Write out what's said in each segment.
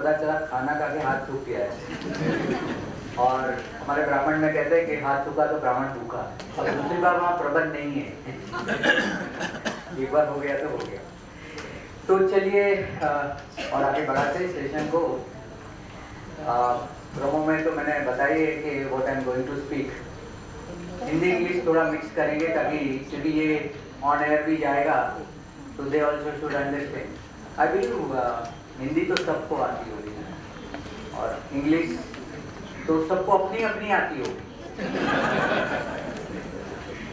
पता चला खाना खा के हाथ सूख गया है। और हमारे ब्राह्मण में कहते हैं कि हाथ सूखा तो ब्राह्मण भूखा। अब दूसरी बार वहाँ प्रबंध नहीं है, एक बार हो गया तो हो गया। तो चलिए और आगे बढ़ाते हैं सेशन को। प्रोमो में तो मैंने बताई है कि what I am going to speak. Hindi English थोड़ा मिक्स करेंगे ताकि, क्योंकि ये ऑन एयर भी जाएगा, तो they also should understand. I believe Hindi तो सबको आती होगी और इंग्लिश तो सबको अपनी अपनी आती होगी।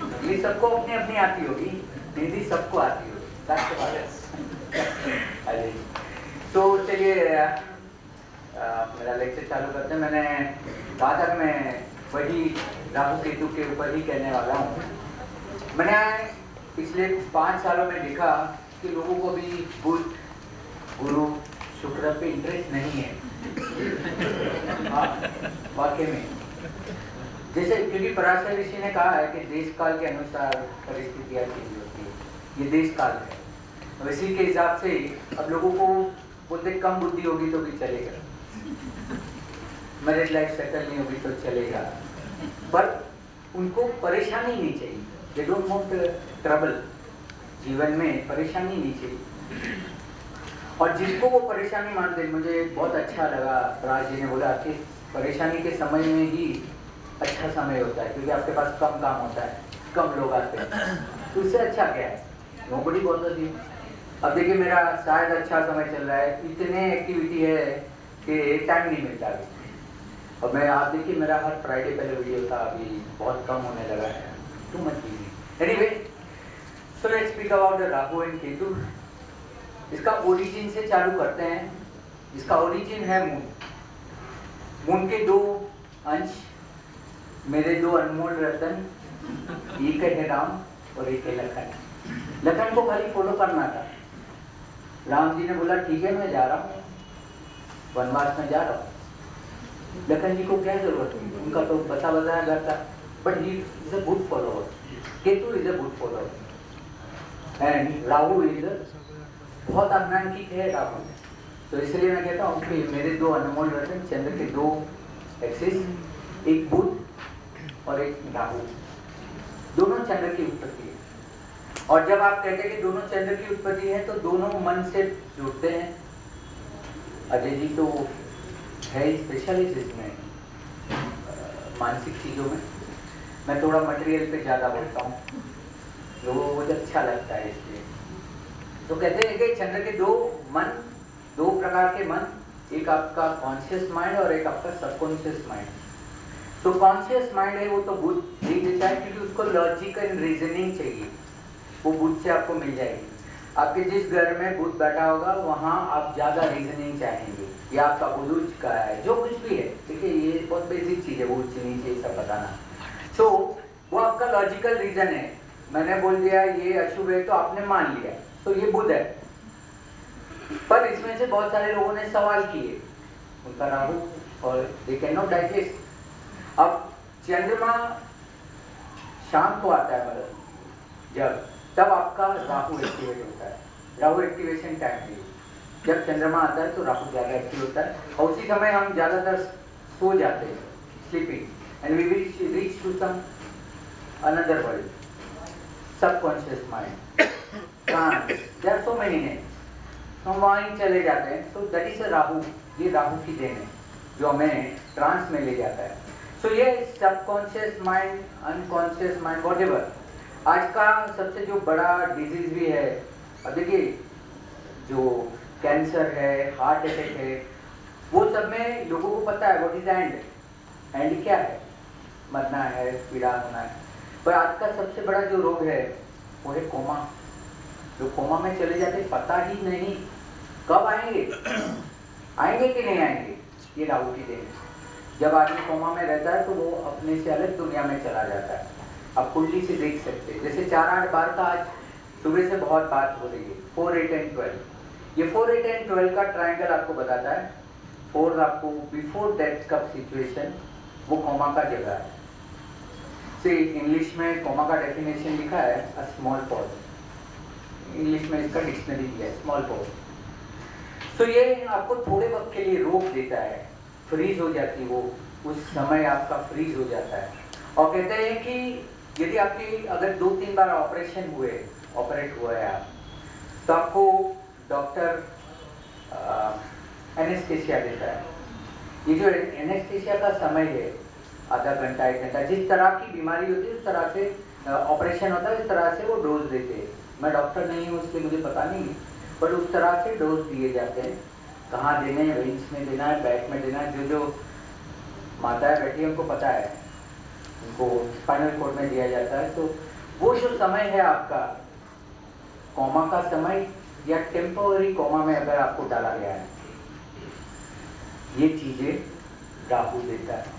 इंग्लिश सबको अपनी अपनी आती होगी, हिंदी सबको आती होगी। तो चलिए मेरा लेक्चर चालू करते हैं। मैंने कहा था मैं वही राहु केतु के ऊपर ही कहने वाला हूँ। मैंने पिछले 5 सालों में देखा कि लोगों को भी बुध, गुरु, शुक्र पे इंटरेस्ट नहीं है। हाँ, वाकई में, जैसे क्योंकि पराशर ऋषि ने कहा है कि देश काल के अनुसार परिस्थितियाँ चेंज होती है, ये देश काल है। और इसी के हिसाब से अब लोगों को बोलते कम बुद्धि होगी तो भी चलेगा, मैरिज लाइफ सेटल नहीं होगी तो चलेगा, पर उनको परेशानी नहीं चाहिए। दे डोंट वांट ट्रबल, जीवन में परेशानी नहीं चाहिए। और जिसको वो परेशानी मानते, मुझे बहुत अच्छा लगा राज जी ने बोला कि परेशानी के समय में ही अच्छा समय होता है, क्योंकि आपके पास कम काम होता है, कम लोग आते हैं, तो उससे अच्छा क्या है, नोबडी बॉदर्स यू। अब देखिए मेरा शायद अच्छा समय चल रहा है, इतने एक्टिविटी है कि टाइम नहीं मिलता अभी। और मैं, आप देखिए मेरा हर फ्राइडे पहले वीडियो था, अभी बहुत कम होने लगा है, too much busy. Anyway, so let's speak about the Rahu and Ketu. इसका ओरिजिन से चालू करते हैं। इसका ओरिजिन है मून। मून के 2 अंश, मेरे 2 अनमोल रतन, एक है राम और एक है लखन। लखन को खाली फॉलो करना था। राम जी ने बोला ठीक है मैं जा रहा हूँ, वनवास में जा रहा हूँ। लखन जी को क्या जरूरत थी, उनका तो बसा बताया घर था, but he is a good follower. Ketu is a good follower and Rahu is बहुत अज्ञानिक है राहु। तो इसलिए मैं कहता हूँ कि मेरे 2 अनमोल रत्न, चंद्र के 2 एक्सिस, एक बुध और एक राहु, दोनों चंद्र की उत्पत्ति है। और जब आप कहते हैं कि दोनों चंद्र की उत्पत्ति है तो दोनों मन से जुड़ते हैं। अजय जी तो है स्पेशलिस्ट इसमें, मानसिक चीज़ों में। मैं थोड़ा मटेरियल पे ज़्यादा बोलता हूँ, लोगों को मुझे अच्छा लगता है इसलिए। तो कहते हैं कि चंद्र के 2 मन, 2 प्रकार के मन, एक आपका कॉन्शियस माइंड और एक आपका सबकॉन्शियस माइंड। तो कॉन्शियस माइंड है वो तो बुध दे देता है, क्योंकि उसको लॉजिक एंड रीजनिंग चाहिए, वो बुध से आपको मिल जाएगी। आपके जिस घर में बुध बैठा होगा वहाँ आप ज़्यादा रीजनिंग चाहेंगे, या आपका बुध उच्च का है, जो कुछ भी है, ठीक है, ये बहुत बेसिक चीज़ है, वो उच्च नीचे ये सब बताना। तो वो आपका लॉजिकल रीजन है। मैंने बोल दिया ये अशुभ है तो आपने मान लिया, तो ये बुध है। पर इसमें से बहुत सारे लोगों ने सवाल किए, उनका राहु, और दे कैन नॉट डाइजेस्ट। अब चंद्रमा शाम को आता है, मतलब जब, तब आपका राहु एक्टिवेट होता है। राहु एक्टिवेशन टाइम है, जब चंद्रमा आता है तो राहु ज़्यादा एक्टिव होता है, और उसी समय हम ज़्यादातर सो जाते हैं, sleeping, and we will reach to some another world, subconscious mind, trance, there are so many names, हम वहीं चले जाते हैं। So that is a Rahu, ये राहु की देन है जो हमें ट्रांस में ले जाता है। सो ये subconscious mind, unconscious mind, whatever. आज का सबसे जो बड़ा डिजीज भी है, अब देखिए जो कैंसर है, हार्ट अटैक है, वो सब में लोगों को पता है व्हाट इज एंड, एंड क्या है, मरना है, पीड़ा होना है। पर आज का सबसे बड़ा जो रोग है वो है कोमा। जो कोमा में चले जाते पता ही नहीं कब आएंगे, आएंगे कि नहीं आएंगे, ये राहु की देन है। जब आदमी कोमा में रहता है तो वो अपने से अलग दुनिया में चला जाता है। आप कुंडली से देख सकते हैं, जैसे 4, 8, 12 का आज सुबह से बहुत बात हो रही है, 4, 8 एंड 12। ये 4, 8 एंड 12 का ट्रायंगल आपको बताता है। 4 आपको बिफोर डेथ कप सिचुएशन, वो कोमा का जगह है। से इंग्लिश में कोमा का डेफिनेशन लिखा है, अ स्मॉल पॉज। इंग्लिश में इसका डिक्शनरी दिया है, स्मॉल पॉज। तो ये आपको थोड़े वक्त के लिए रोक देता है, फ्रीज हो जाती है वो, उस समय आपका फ्रीज हो जाता है। और कहते हैं कि यदि आपकी अगर 2-3 बार ऑपरेट हुआ है आप, तो आपको डॉक्टर एनेस्थीसिया देता है। ये जो एनेस्थीसिया का समय है, आधा घंटा 1 घंटा, जिस तरह की बीमारी होती है उस तरह से ऑपरेशन होता है, इस तरह से वो डोज देते हैं। मैं डॉक्टर नहीं हूँ इसलिए मुझे पता नहीं है, पर उस तरह से डोज दिए जाते हैं। कहाँ देने हैं, वेन्स में देना है, बैक में देना है। जो माताएं बैठी हैं उनको पता है, उनको स्पाइनल कॉर्ड में दिया जाता है। तो वो जो समय है आपका कोमा का समय, या टेम्पोररी कोमा में अगर आपको डाला गया है, ये चीजें राहु देता है।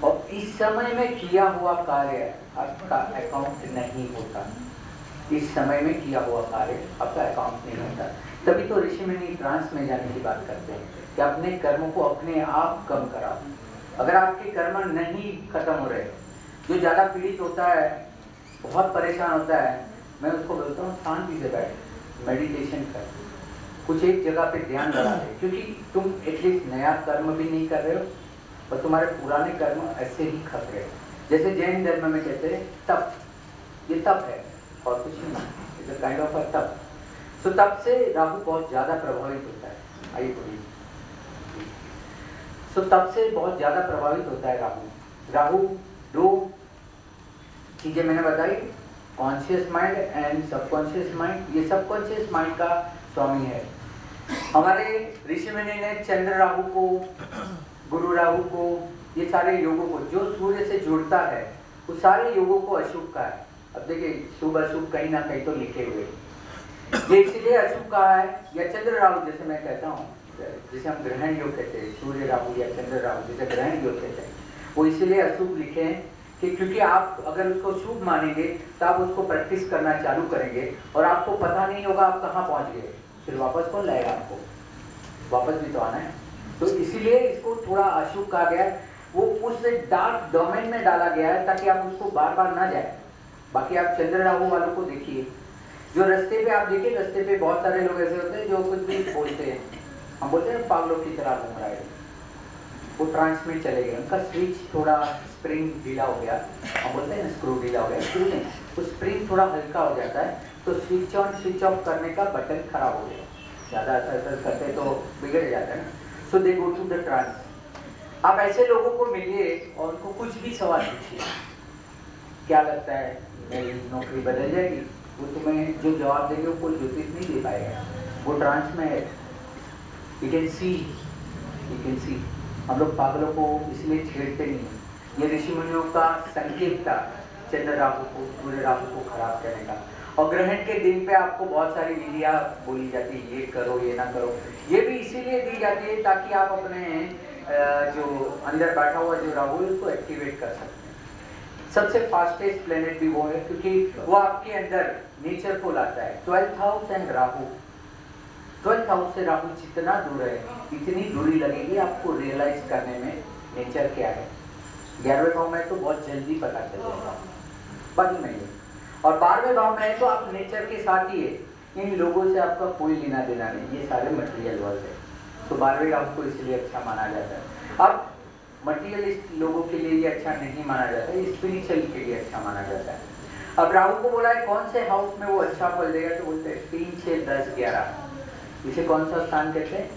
और इस समय में किया हुआ कार्य आपका अकाउंट नहीं होता। इस समय में किया हुआ कार्य आपका अकाउंट नहीं होता। तभी तो ऋषि मुनि ट्रांस में जाने की बात करते हैं कि अपने कर्मों को अपने आप कम कराओ। अगर आपके कर्म नहीं खत्म हो रहे, जो ज़्यादा पीड़ित होता है, बहुत परेशान होता है, मैं उसको बोलता हूँ शांति से बैठ, मेडिटेशन कर, कुछ एक जगह पे ध्यान लगा दे, क्योंकि तुम एटलीस्ट नया कर्म भी नहीं कर रहे हो और तुम्हारे पुराने कर्म ऐसे ही खप रहे हो। जैसे जैन धर्म में कहते हैं तप, ये तप है और कुछ नहीं, it's a kind of a तप। सो तप से राहु बहुत ज़्यादा प्रभावित होता है। आइए बोलिए। सो तप से बहुत ज़्यादा प्रभावित होता है राहु। 2 चीज़ें मैंने बताई, conscious mind and subconscious mind. ये सबकॉन्शियस माइंड का स्वामी है। हमारे ऋषि मुनि ने चंद्र राहु को, गुरु राहु को, ये सारे योगों को, जो सूर्य से जुड़ता है, उस सारे योगों को अशुभ कहा है। अब देखिए शुभ अशुभ कहीं ना कहीं तो लिखे हुए, ये इसलिए अशुभ कहा है, या चंद्र राहु जैसे मैं कहता हूँ, जिसे हम ग्रहण योग कहते हैं, सूर्य राहु या चंद्र राहु जिसे ग्रहण योग कहते हैं, वो इसलिए अशुभ लिखे हैं कि क्योंकि आप अगर उसको शुभ मानेंगे तो आप उसको प्रैक्टिस करना चालू करेंगे और आपको पता नहीं होगा आप कहाँ पहुँच गए, फिर वापस कौन लाएगा आपको, वापस भी तो आना है। तो इसीलिए इसको थोड़ा अशुभ कहा गया है। वो उस डार्क डोमेन में डाला गया है ताकि आप उसको बार बार ना जाए। बाकी आप चंद्र राहु वालों को देखिए, जो रास्ते पे आप देखिए, रास्ते पे बहुत सारे लोग ऐसे होते हैं जो कुछ भी बोलते हैं, हम बोलते हैं पागलों की तरह घूम रहा है, वो ट्रांस में चले गए, उनका स्विच थोड़ा स्प्रिंग ढीला हो गया, हम बोलते हैं स्क्रू ढीला हो गया, स्क्रू नहीं, वो स्प्रिंग थोड़ा हल्का हो जाता है, तो स्विच ऑन स्विच ऑफ करने का बटन खराब हो गया, ज़्यादा असर करते तो बिगड़ जाता है ना। सो दे गो टू द ट्रांस। आप ऐसे लोगों को मिलिए और उनको कुछ भी सवाल पूछिए, क्या लगता है मेरी नौकरी बदल जाएगी, वो तुम्हें जो जवाब देंगे वो कोई ज्योतिष नहीं दे पाएगा, वो ट्रांस में है। You can see. हम लोग पागलों को इसलिए छेड़ते नहीं हैं। ये ऋषि मुनियों का संकेत था चंद्र राहु को, सूर्य राहु को खराब करने का। और ग्रहण के दिन पे आपको बहुत सारी विधियाँ बोली जाती है, ये करो ये ना करो, ये भी इसीलिए दी जाती है ताकि आप अपने जो अंदर बैठा हुआ जो राहु है उसको एक्टिवेट कर सकते हैं। सबसे फास्टेस्ट प्लेनेट भी वो है क्योंकि वो आपके अंदर नेचर को लाता है। 12th house and Rahu, 12th house से राहु जितना दूर है इतनी दूरी लगेगी आपको रियलाइज करने में नेचर क्या है। 11वें भाव में तो बहुत जल्दी पता चल जाएगा, बाकी में ये। और 12वें भाव में है तो आप नेचर के साथ ही है, इन लोगों से आपका कोई लेना देना नहीं, ये सारे मटेरियल वर्ल्ड है। तो 12वें भाव को इसलिए अच्छा माना जाता है। अब मटेरियलिस्ट लोगों के लिए ये अच्छा नहीं माना जाता है, स्पिरिचुअल के लिए अच्छा माना जाता है। अब राहु को बोला है कौन से हाउस में वो अच्छा फल देगा, तो बोलते हैं 3, 6, 10, 11। इसे कौन सा स्थान कहते हैं?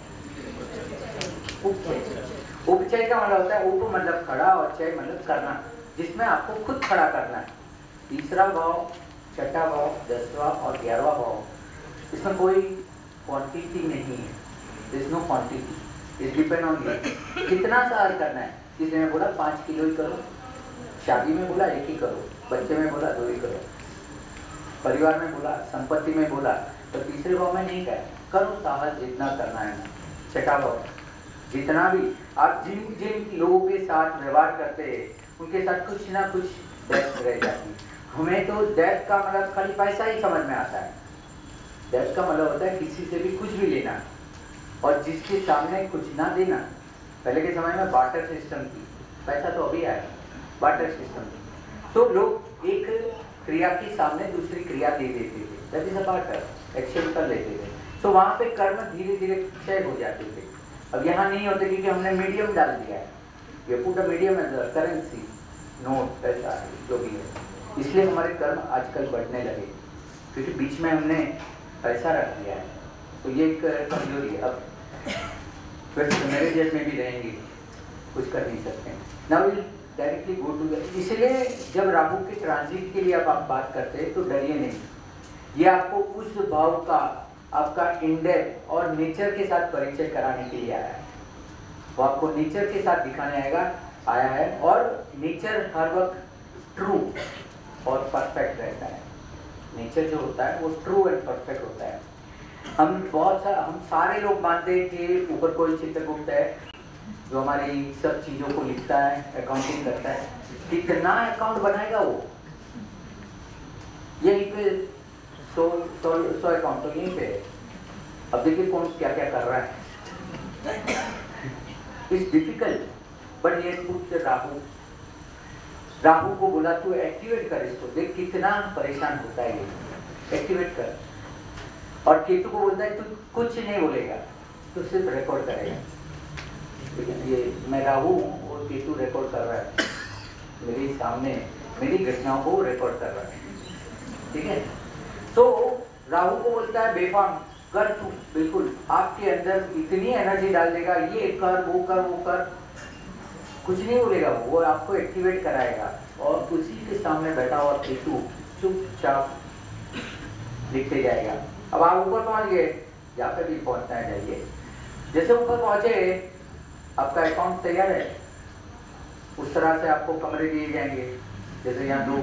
उपचय। उपचय का मतलब होता है उप मतलब खड़ा और चय मतलब करना, जिसमें आपको खुद खड़ा करना है। तीसरा भाव, छठा भाव, 10वां और 11वां भाव, इसमें कोई क्वांटिटी नहीं है, there is no quantity, it depend on you कितना सार करना है। किसी ने बोला 5 किलो ही करो, शादी में बोला 1 ही करो, बच्चे में बोला 2 ही करो, परिवार में बोला, संपत्ति में बोला, तो तीसरे भाव में नहीं कहा करो साहस जितना करना है। छठा भाव, जितना भी आप जिन जिन लोगों के साथ व्यवहार करते हैं उनके साथ कुछ ना कुछ डेप्थ रह जाती है। हमें तो डेप्थ का मतलब खाली पैसा ही समझ में आता है। डेप्थ का मतलब होता है किसी से भी कुछ भी लेना और जिसके सामने कुछ ना देना। पहले के समय में बार्टर सिस्टम थी, पैसा तो अभी आया, बार्टर सिस्टम थी। तो लोग एक क्रिया के सामने दूसरी क्रिया दे देते थे, that is a barter, exchange कर लेते थे। तो वहाँ पे कर्म धीरे धीरे क्षय हो जाते थे। अब यहाँ नहीं होते क्योंकि हमने मीडियम डाल दिया है, ये पूरा मीडियम है, करेंसी, नोट, पैसा जो भी है, इसलिए हमारे कर्म आजकल बढ़ने लगे क्योंकि बीच में हमने पैसा रख दिया है। तो ये एक कमजोरी है। अब फिर मेरे जेब में भी रहेंगे, कुछ कर नहीं सकते। Now will directly go to the, इसलिए जब राहु के ट्रांजिट के लिए अब आप बात करते हैं तो डरिए नहीं, ये आपको उस भाव का आपका इंडेक्स और नेचर के साथ परिचय कराने के लिए आया है। वो आपको नेचर के साथ दिखाने आया है और नेचर हर वक्त ट्रू और परफेक्ट रहता है। नेचर जो होता है वो ट्रू एंड परफेक्ट होता है। हम सारे लोग मानते हैं कि ऊपर कोई चित्रगुप्त है जो हमारी सब चीज़ों को लिखता है, अकाउंटिंग करता है। कितना अकाउंट बनाएगा वो, यहीं पे 100 अकाउंट तो यहीं पे है। अब देखिए कौन क्या क्या कर रहा है। इट्स डिफिकल्ट बट ये पुट राहु को बोला तू एक्टिवेट कर इसको, देख कितना परेशान होता है ये, एक्टिवेट कर। और केतु को बोलता है तू कुछ नहीं बोलेगा, तू सिर्फ रिकॉर्ड करेगा। ये मैं राहु और केतु रिकॉर्ड कर रहा है मेरे सामने, मेरी घटनाओं को रिकॉर्ड कर रहा है, ठीक है। तो राहु को बोलता है बेफाम कर तू, बिल्कुल आपके अंदर इतनी एनर्जी डाल देगा, ये कर वो कर वो कर, कुछ नहीं बोलेगा वो आपको एक्टिवेट कराएगा। और उसी के सामने बैठा हुआ केतु चुपचाप लिखते जाएगा। अब आप ऊपर पहुंच गए, यहाँ पे भी पहुंचना है जाइए। जैसे ऊपर पहुंचे आपका अकाउंट तैयार है, उस तरह से आपको कमरे दिए जाएंगे। जैसे यहाँ 2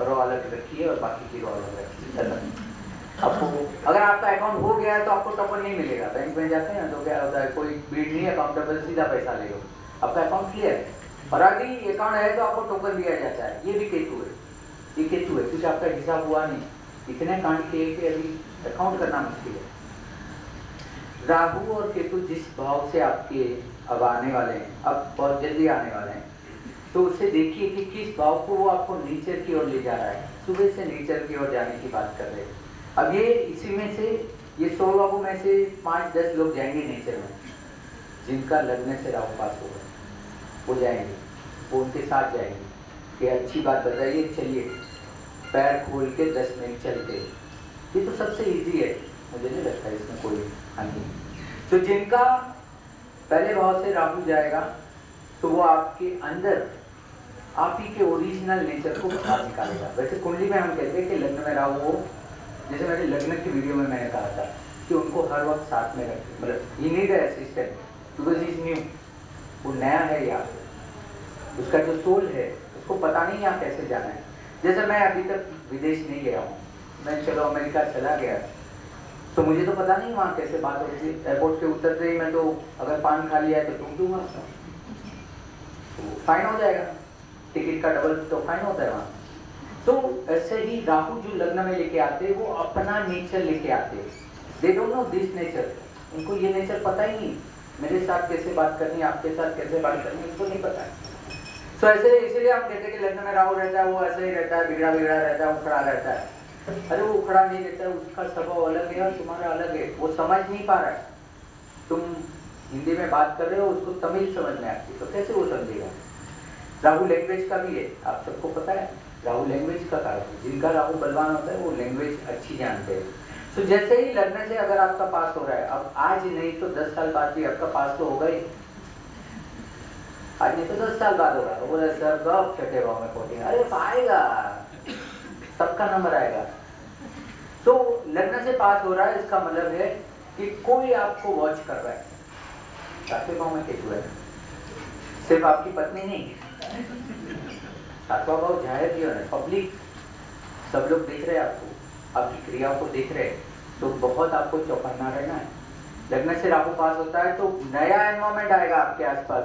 रो अलग रखी है और बाकी की रो अलग रखी है। आपको अगर आपका अकाउंट हो गया है तो आपको टोकन नहीं मिलेगा। बैंक में जाते हैं तो क्या होता है, कोई भीड़ नहीं है, अकाउंटेबल सीधा पैसा ले लो, आपका अकाउंट क्लियर है। और अगर अकाउंट है तो आपको टोकन दिया जाता है। ये भी केतु है, ये केतु है क्योंकि आपका हिसाब हुआ नहीं, इतने कांड किए कि अभी अकाउंट करना मुश्किल है। राहु और केतु जिस भाव से आपके अब आने वाले हैं, अब बहुत जल्दी आने वाले हैं, तो उसे देखिए कि किस भाव को वो आपको नेचर की ओर ले जा रहा है। सुबह से नेचर की ओर जाने की बात कर रहे हैं। अब ये इसी में से ये 100 लोगों में से 5-10 लोग जाएंगे नेचर में, जिनका लगने से राहु पास होगा, वो जाएंगे, वो उनके साथ जाएंगे कि अच्छी बात बताइए, चलिए पैर खोल के 10 मिनट चलते। ये तो सबसे इजी है, मुझे नहीं लगता इसमें कोई हानि। तो जिनका पहले भाव से राहु जाएगा तो वो आपके अंदर आप ही के ओरिजिनल नेचर को बाहर निकालेगा। वैसे कुंडली में हम कहते हैं कि लग्न में राहु हो, जैसे मेरे लग्न की वीडियो में मैंने कहा था कि उनको हर वक्त साथ में रखें, मतलब he need assistant because he is new, वो नया है यहाँ पे, उसका जो सोल है उसको पता नहीं यहाँ कैसे जाना है। जैसे मैं अभी तक विदेश नहीं गया हूँ, मैं चलो अमेरिका चला गया तो मुझे तो पता नहीं वहाँ कैसे बात होती है। एयरपोर्ट के उतरते ही मैं तो अगर पान खा लिया है तो टूट दूंगा, तो फाइन हो जाएगा, टिकट का डबल तो फाइन होता है वहाँ। तो ऐसे ही राहु जो लग्न में लेके आते हैं वो अपना नेचर लेके आते हैं। They don't know this nature, उनको ये नेचर पता ही नहीं, मेरे साथ कैसे बात करनी है, आपके साथ कैसे बात करनी है, उसको नहीं पता है। तो ऐसे इसीलिए हम कहते हैं कि लग्न में राहु रहता है वो ऐसे ही रहता है, बिगड़ा बिगड़ा रहता है, उखड़ा रहता है। अरे वो उखड़ा नहीं रहता है, उसका स्वभाव अलग है और तुम्हारा अलग है, वो समझ नहीं पा रहा है। तुम हिंदी में बात कर रहे हो, उसको तमिल समझ में आती है, तो कैसे वो समझेगा। राहु लैंग्वेज का भी है, आप सबको पता है, राहु लैंग्वेज का कारक है। जिनका राहु बलवान होता है वो लैंग्वेज अच्छी जानते हैं। तो जैसे ही लग्न से अगर आपका पास हो रहा है, अब आज नहीं तो 10 साल बाद भी आपका पास तो होगा ही, आज नहीं तो 10 साल बाद होगा। बोले सर कब छठे भाव में पहुंचेंगे, अरे आएगा, सबका नंबर आएगा। तो लग्न से पास हो रहा है, इसका मतलब है कि कोई आपको वॉच कर रहा है। सातवें भाव में केतु है, सिर्फ आपकी पत्नी नहीं, सातवां भाव जाहिर जीवन है, पब्लिक, सब लोग देख रहे हैं आपको, आपकी क्रियाओं को देख रहे हैं, तो बहुत आपको चौकन्ना रहना है। लग्न से राहु पास होता है तो नया एनवायरमेंट आएगा आपके आसपास,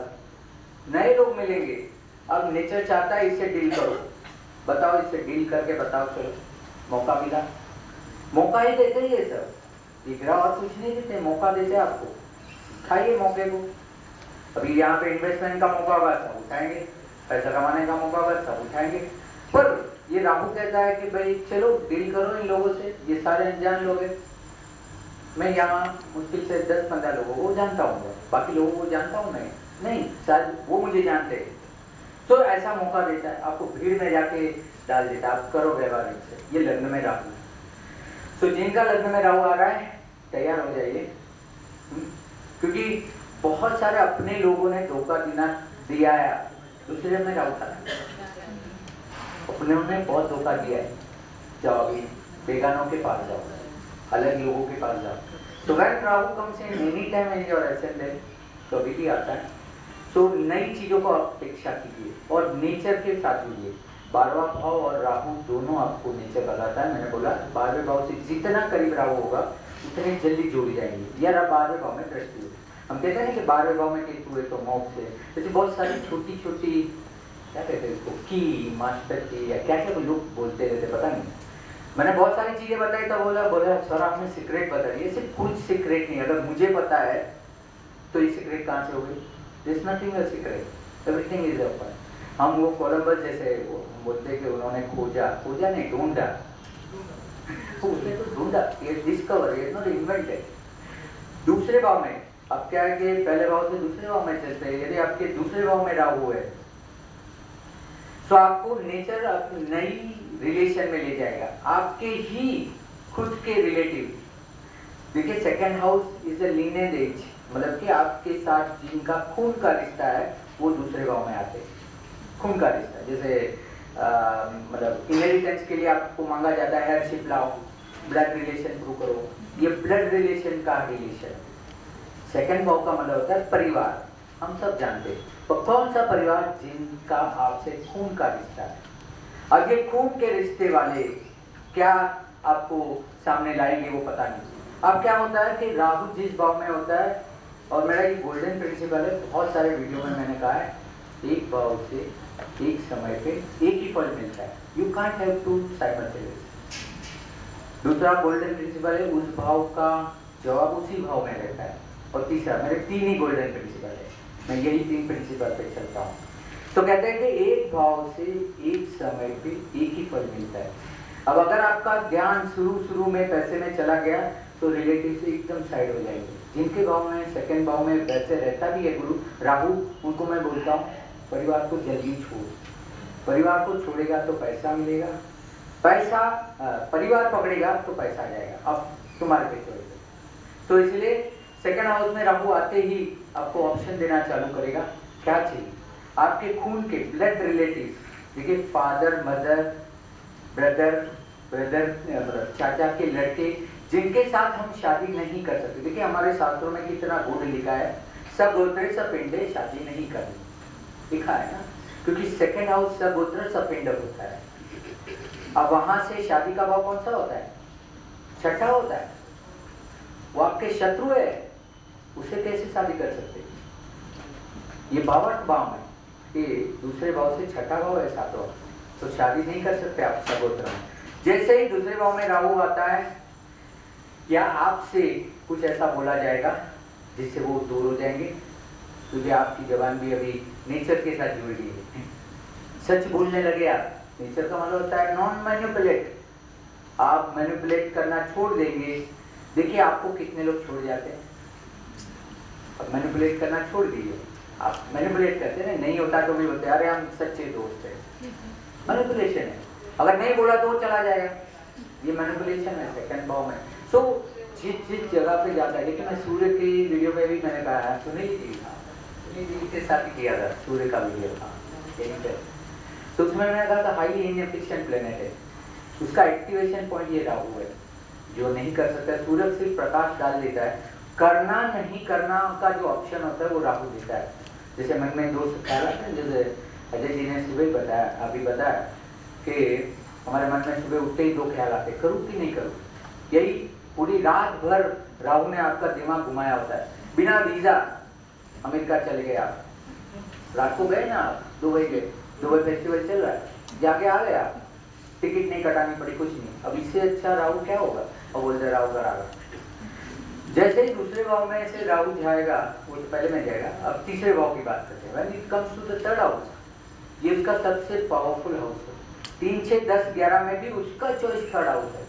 नए लोग मिलेंगे। अब नेचर चाहता है इससे डील करो, बताओ इससे डील करके बताओ, चलो मौका मिला, मौका ही देते ही ये सब, दिख रहा और कुछ नहीं देते, मौका देते आपको, खाइए मौके को। अभी यहाँ पे इन्वेस्टमेंट का मौका होगा, सब उठाएंगे, पैसा कमाने का मौका होगा, सब उठाएंगे। पर ये राहु कहता है कि भाई चलो डील करो इन लोगों से, ये सारे अनजान लोग हैं, मैं यहाँ मुश्किल से 10-15 लोगों को जानता हूँ, बाकी लोगों को जानता हूँ मैं नहीं, शायद वो मुझे जानते हैं। तो ऐसा मौका देता है, आपको भीड़ में जाके डाल देता है, आप करो व्यवहार इनसे। ये लग्न में राहु। तो जिनका लग्न में राहु आ रहा है तैयार हो जाइए, क्योंकि बहुत सारे अपने लोगों ने धोखा दिया है। दूसरे में राहु था, अपने उन्होंने बहुत धोखा दिया है। जाओ अभी बेगानों के पास जाओ, अलग लोगों के पास जाओ। तो वह राहु कम से any time in your ascendant कभी भी आता है। तो नई चीजों को अपेक्षा कीजिए और नेचर के साथ जुड़िए। 12वां भाव और राहु दोनों आपको नेचर बताता है। मैंने बोला 12वें भाव से जितना करीब राहु होगा उतने जल्दी जुड़ जाएंगे। यार आप 12वें भाव में दृष्टि हो, हम कहते हैं कि 12वें भाव में केतु है तो मोक्ष है। जैसे बहुत सारी छोटी छोटी क्या कहते हैं इसको, की मास्टर की या क्या क्या लोग बोलते रहते, पता नहीं। मैंने बहुत सारी चीजें बताई तो बोला सर आपने सीक्रेट बता दी। ऐसे कुछ सीक्रेट नहीं, अगर मुझे पता है तो ये सीक्रेट कहाँ से हो गई? There is nothing a secret, everything is open। हम वो कोलंबस जैसे बोलते कि उन्होंने खोजा नहीं ढूंढा, उसने तो ढूंढा, ये डिस्कवर, ये नॉट इन्वेंटेड। दूसरे भाव में अब क्या है कि पहले भाव से दूसरे भाव में चलते हैं। यदि आपके दूसरे भाव में राहु है तो आपको नेचर नई रिलेशन में ले जाएगा, आपके ही खुद के रिलेटिव। देखिए second house is a lineage as, मतलब कि आपके साथ जिनका खून का रिश्ता है वो दूसरे भाव में आते हैं। खून का रिश्ता जैसे मतलब इनहेरिटेंस के लिए आपको मांगा जाता है हेयरशिप लाओ, ब्लड रिलेशन प्रूव करो, ये ब्लड रिलेशन का रिलेशन। सेकंड भाव का मतलब होता है परिवार, हम सब जानते हैं। तो कौन सा परिवार? जिनका आपसे खून का रिश्ता है। अब ये खून के रिश्ते वाले क्या आपको सामने लाएंगे वो पता नहीं। अब क्या होता है कि राहु जिस भाव में होता है, और मेरा ये गोल्डन प्रिंसिपल है, बहुत सारे वीडियो में मैंने कहा है, एक भाव से एक समय पे एक ही फल मिलता है। You can't have to simultaneous. दूसरा गोल्डन प्रिंसिपल है, उस भाव का जवाब उसी भाव में रहता है। और तीसरा, मेरे 3 ही गोल्डन प्रिंसिपल है, मैं यही 3 प्रिंसिपल पे चलता हूँ। तो कहते हैं कि एक भाव से एक समय पे एक ही फल मिलता है। अब अगर आपका ध्यान शुरू में पैसे में चला गया तो रिलेटिव से एकदम साइड हो जाएंगे। जिनके भाव में सेकंड भाव में वैसे रहता भी है गुरु राहु, उनको मैं बोलता हूँ परिवार को जल्दी छोड़। परिवार को छोड़ेगा तो पैसा मिलेगा, पैसा परिवार पकड़ेगा तो पैसा आ जाएगा। अब तुम्हारे पे चोइस। तो इसलिए सेकंड हाउस में राहु आते ही आपको ऑप्शन देना चालू करेगा। क्या चाहिए? आपके खून के ब्लड रिलेटिव, देखिए फादर मदर ब्रदर मतलब चाचा के लड़के, जिनके साथ हम शादी नहीं कर सकते। देखिए हमारे शास्त्रों में कितना गुण लिखा है, सगोत्र सपिंडे शादी नहीं करनी, लिखा है ना, क्योंकि सेकंड हाउस सगोत्र सपिंड होता है। अब वहां से शादी का भाव कौन सा होता है? छठा होता है। वो आपके शत्रु है, उसे कैसे शादी कर सकते? ये 52 भाव में, ये दूसरे भाव से छठा भाव है 7 भाव, तो शादी नहीं कर सकते आप सगोत्र में। जैसे ही दूसरे भाव में राहु आता है, क्या आपसे कुछ ऐसा बोला जाएगा जिससे वो दूर हो जाएंगे? क्योंकि आपकी जबान भी अभी नेचर के साथ जुड़ गई है। सच बोलने लगे आप। नेचर का मतलब होता है नॉन मैनिपुलेट। आप मैनिपुलेट करना छोड़ देंगे। देखिए आपको कितने लोग छोड़ जाते हैं। अब मैनिपुलेट करना छोड़ दीजिए। आप मैनिपुलेट करते हैं, नहीं होता तो भी बोलते अरे हम सच्चे दोस्त हैं। मैनिपुलेशन है। अगर नहीं बोला तो वो चला जाएगा, ये मैनिपुलेशन है सेकंड भाव में। सो जिस जगह पे जाता है, लेकिन मैं सूर्य की वीडियो में भी मैंने कहा है, सुनील जी के साथ किया था, सूर्य का वीडियो था यहीं पे। तो उसमें मैंने कहा था हाईली इनएफिशिएंट प्लेनेट है, उसका एक्टिवेशन पॉइंट ये राहु है, जो नहीं कर सकता। सूर्य सिर्फ प्रकाश डाल देता है, करना नहीं करना का जो ऑप्शन होता है वो राहु देता है। जैसे मन में 2 ख्याल आते हैं, जैसे अजय जी ने सुबह बताया, अभी बताया कि हमारे मन में सुबह उठते ही 2 ख्याल आते, करूँ कि नहीं करूँ। यही पूरी रात भर राहु ने आपका दिमाग घुमाया होता है। बिना वीजा अमेरिका चले गए आप, रात को गए ना आप, दुबई गए, दुबई फेस्टिवल चल रहा है, जाके आ गए आप, टिकट नहीं कटानी पड़ी, कुछ नहीं। अब इससे अच्छा राहु क्या होगा? और बोलते राहु घर आ गया। जैसे ही दूसरे भाव में से राहु जाएगा, वो तो पहले में जाएगा। अब तीसरे भाव की बात करते हैं। When it comes to the third house, ये उसका सबसे पावरफुल हाउस है। 3, 6, 10, 11 में भी उसका चॉइस थर्ड हाउस है।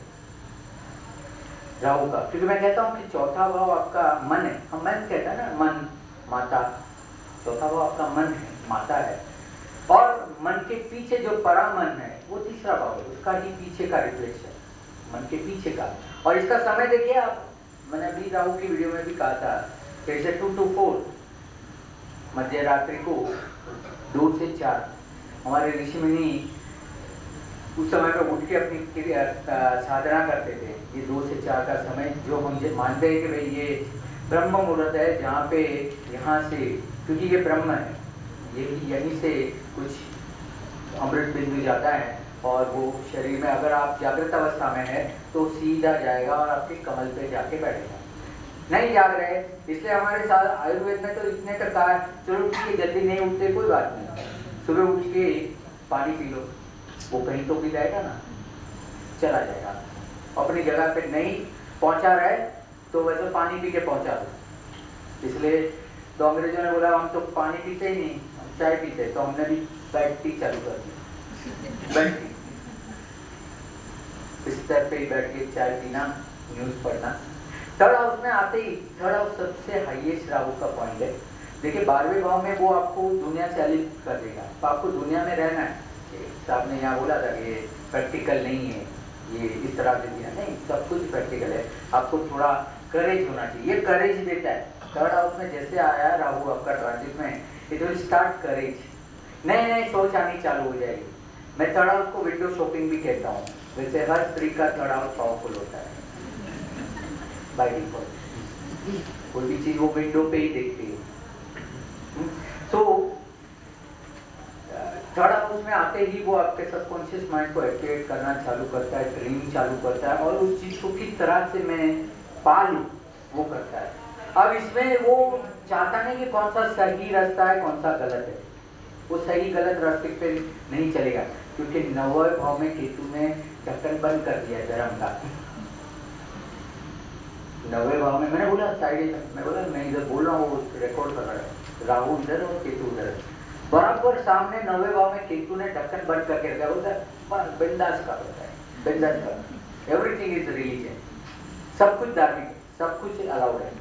राहु का, क्योंकि मैं कहता हूँ कि चौथा भाव आपका मन है, हम मन कहते हैं ना, मन माता, चौथा भाव आपका मन है, माता है, और मन के पीछे जो परामन है वो तीसरा भाव है, उसका ही पीछे का रिफ्लेक्शन, मन के पीछे का। और इसका समय देखिए आप, मैंने अभी राहु की वीडियो में भी कहा था, जैसे 2 to 4 मध्य रात्रि को 2 से 4 हमारे ऋषि मुनि उस समय पे उठ के अपनी साधना करते थे। ये 2 से 4 का समय जो हम मानते हैं कि भाई ये ब्रह्म मुहूर्त है, जहाँ पे यहाँ से, क्योंकि ये ब्रह्म है, यहीं से कुछ अमृत बिंदु जाता है और वो शरीर में, अगर आप जागृत अवस्था में है तो सीधा जाएगा और आपके कमल पे जाके बैठेगा। नहीं जाग रहे, इसलिए हमारे साथ आयुर्वेद में तो इतने तक कहा, चलो ठीक है जल्दी नहीं उठते कोई बात नहीं, सुबह उठ के पानी पी लो, वो कहीं तो भी जाएगा ना, चला जाएगा। अपनी जगह पे नहीं पहुंचा रहे तो वैसे पानी पी के पहुंचा दो। इसलिए तो अंग्रेजों ने बोला हम तो पानी पीते ही नहीं, हम चाय पीते, तो हमने भी बेड टी चालू कर दी, बेड टी, बिस्तर पे ही बैठ के चाय पीना, न्यूज पढ़ना। थर्ड हाउस में आते ही, थर्ड हाउस सबसे हाईएस्ट राहु का पॉइंट है। देखिए 12वें भाव में वो आपको दुनिया से अलग कर देगा, तो आपको दुनिया में रहना है। आपने यहाँ बोला था कि ये प्रैक्टिकल नहीं है, ये इस तरह से दिया नहीं, सब कुछ प्रैक्टिकल है, आपको थोड़ा करेज होना चाहिए, ये करेज देता है। थर्ड हाउस में जैसे आया राहु आपका ट्रांजिट में, इट विल स्टार्ट करेज, नए नए सोच आनी चालू हो जाएगी। मैं थर्ड हाउस को विंडो शॉपिंग भी कहता हूँ, वैसे हर स्त्री का थर्ड हाउस पावरफुल होता है बाय डिफॉल्ट, कोई भी चीज वो विंडो पे ही देखती है। तो थर्ड हाउस में आते ही वो आपके सबकॉन्शियस माइंड को एक्टिवेट करना चालू करता है, ड्रीमिंग चालू करता है, और उस चीज को किस तरह से मैं पालूं वो करता है। अब इसमें वो चाहता नहीं कि कौन सा सही रास्ता है कौन सा गलत है, वो सही गलत रास्ते पे नहीं चलेगा, क्योंकि 9वें भाव में केतु ने ढक्कन बंद कर दिया धर्म का। 9वें भाव में मैंने बोला साइड, मैं बोला मैं इधर बोल रहा हूँ, वो रिकॉर्ड कर रहा है, राहु इधर और केतु उधर, बराबर सामने 9वें भाव में केतु ने ढक्कन बंद करके रखा, बोलता है बिंदास का होता है, बिंदास का, एवरीथिंग इज रिलीजन, सब कुछ धार्मिक, सब कुछ अलाउड है।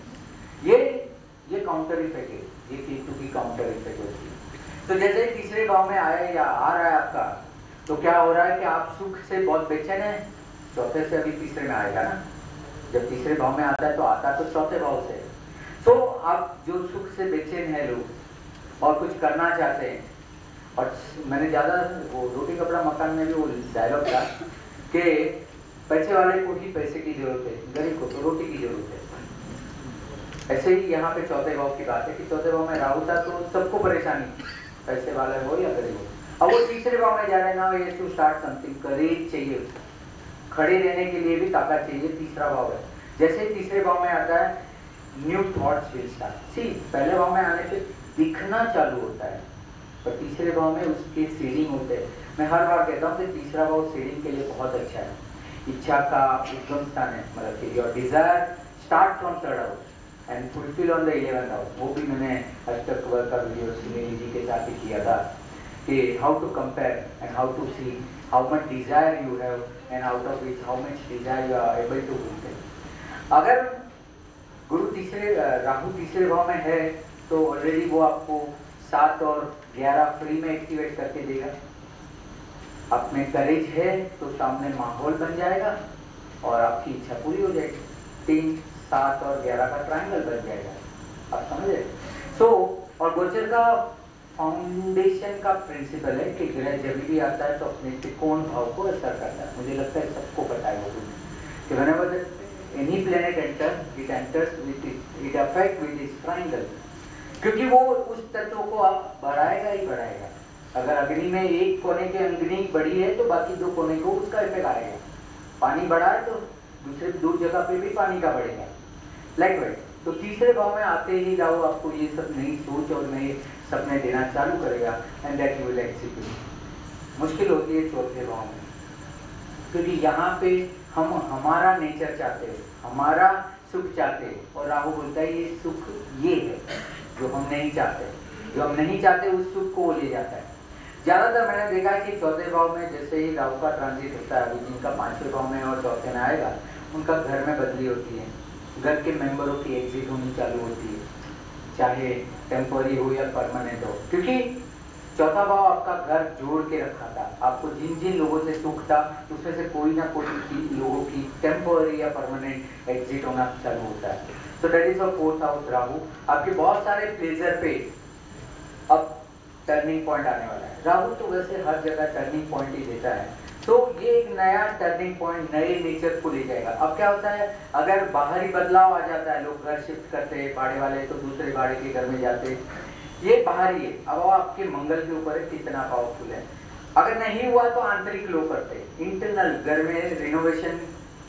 ये काउंटर इफेक्ट है, ये केतु की काउंटर इफेक्ट होती है। तो जैसे तीसरे भाव में आया या आ रहा है आपका, तो क्या हो रहा है कि आप सुख से बहुत बेचैन है, चौथे से अभी तीसरे में आएगा ना, जब तीसरे भाव में आता है तो आता तो चौथे भाव से। तो आप जो सुख से बेचैन है लोग और कुछ करना चाहते हैं, और मैंने ज़्यादा वो रोटी कपड़ा मकान में भी वो डायलॉग था कि पैसे वाले को ही पैसे की जरूरत है, गरीब को तो रोटी की जरूरत है। ऐसे ही यहाँ पे चौथे भाव की बात है कि चौथे भाव में राहु था तो सबको परेशानी, पैसे वाला हो या गरीब हो। अब वो तीसरे भाव में जा रहे ना, ये टू स्टार्ट समथिंग, करेज चाहिए, खड़े रहने के लिए भी ताकत चाहिए, तीसरा भाव है। जैसे ही तीसरे भाव में आता है न्यू थॉट्स विल स्टार्ट। सी पहले भाव में आने पे दिखना चालू होता है, पर तीसरे भाव में उसके सीडिंग होते हैं। मैं हर बार कहता हूँ कि तीसरा भाव सीडिंग के लिए बहुत अच्छा है, इच्छा का उद्गम स्थान है, मतलब कि your desire start from third house and fulfil on the 11th house. वो भी मैंने आज तक वर्क का वीडियो सुनील जी के साथ ही किया था कि how to compare and how to see how much desire you have and out of which how much desire you are able to fulfil. अगर गुरु राहु तीसरे भाव में है तो ऑलरेडी वो आपको 7 और 11 फ्री में एक्टिवेट करके देगा। आप में करेज है तो सामने माहौल बन जाएगा और आपकी इच्छा पूरी हो जाएगी। 3, 7 और 11 का ट्रायंगल बन जाएगा, आप समझे। सो और गोचर का फाउंडेशन का प्रिंसिपल है कि ग्रह जब भी आता है तो अपने त्रिकोण भाव को असर करता है। मुझे लगता है सबको पता है वो कि whenever any planet enters, it enters with it affect with its triangle, क्योंकि वो उस तत्व को आप बढ़ाएगा ही बढ़ाएगा। अगर अग्नि में एक कोने की अग्नि बढ़ी है तो बाकी 2 कोने को उसका इफेक्ट आएगा। पानी बढ़ा है तो दूसरे 2 जगह पे भी पानी का बढ़ेगा। लाइकवाइज तो तीसरे भाव में आते ही राहु आपको ये सब नई सोच और नए सपने देना चालू करेगा and that you will execute. मुश्किल होती है चौथे भाव में, क्योंकि यहाँ पे हम हमारा नेचर चाहते हैं, हमारा सुख चाहते हैं, और राहु बोलता है ये सुख ये है जो हम नहीं चाहते, जो हम नहीं चाहते उस सुख को वो ले जाता है। ज़्यादातर मैंने देखा है कि चौथे भाव में जैसे ही राहु का ट्रांजिट होता है, अभी जिनका 5वें भाव में और चौथे में आएगा उनका घर में बदली होती है, घर के मेंबरों की एग्जिट होनी चालू होती है, चाहे टेम्पररी हो या परमानेंट हो, क्योंकि चौथा भाव आपका घर जोड़ के रखा था। आपको जिन जिन लोगों से सुख था उसमें से कोई ना कोई लोगों की टेम्पररी या परमानेंट एग्जिट होना चालू होता है। तो that is your fourth house Rahu. आपके बहुत सारे प्लेजर पे अब टर्निंग पॉइंट आने वाला है। राहु तो वैसे हर जगह टर्निंग पॉइंट ही देता है, तो ये एक नया टर्निंग पॉइंट नए नेचर को ले जाएगा। अब क्या होता है, अगर बाहरी बदलाव आ जाता है, लोग घर शिफ्ट करते हैं, भाड़े वाले तो दूसरे भाड़े के घर में जाते हैं, ये बाहरी है। अब वो आपके मंगल के ऊपर है कितना पावरफुल है। अगर नहीं हुआ तो आंतरिक लोग करते हैं, इंटरनल घर में रिनोवेशन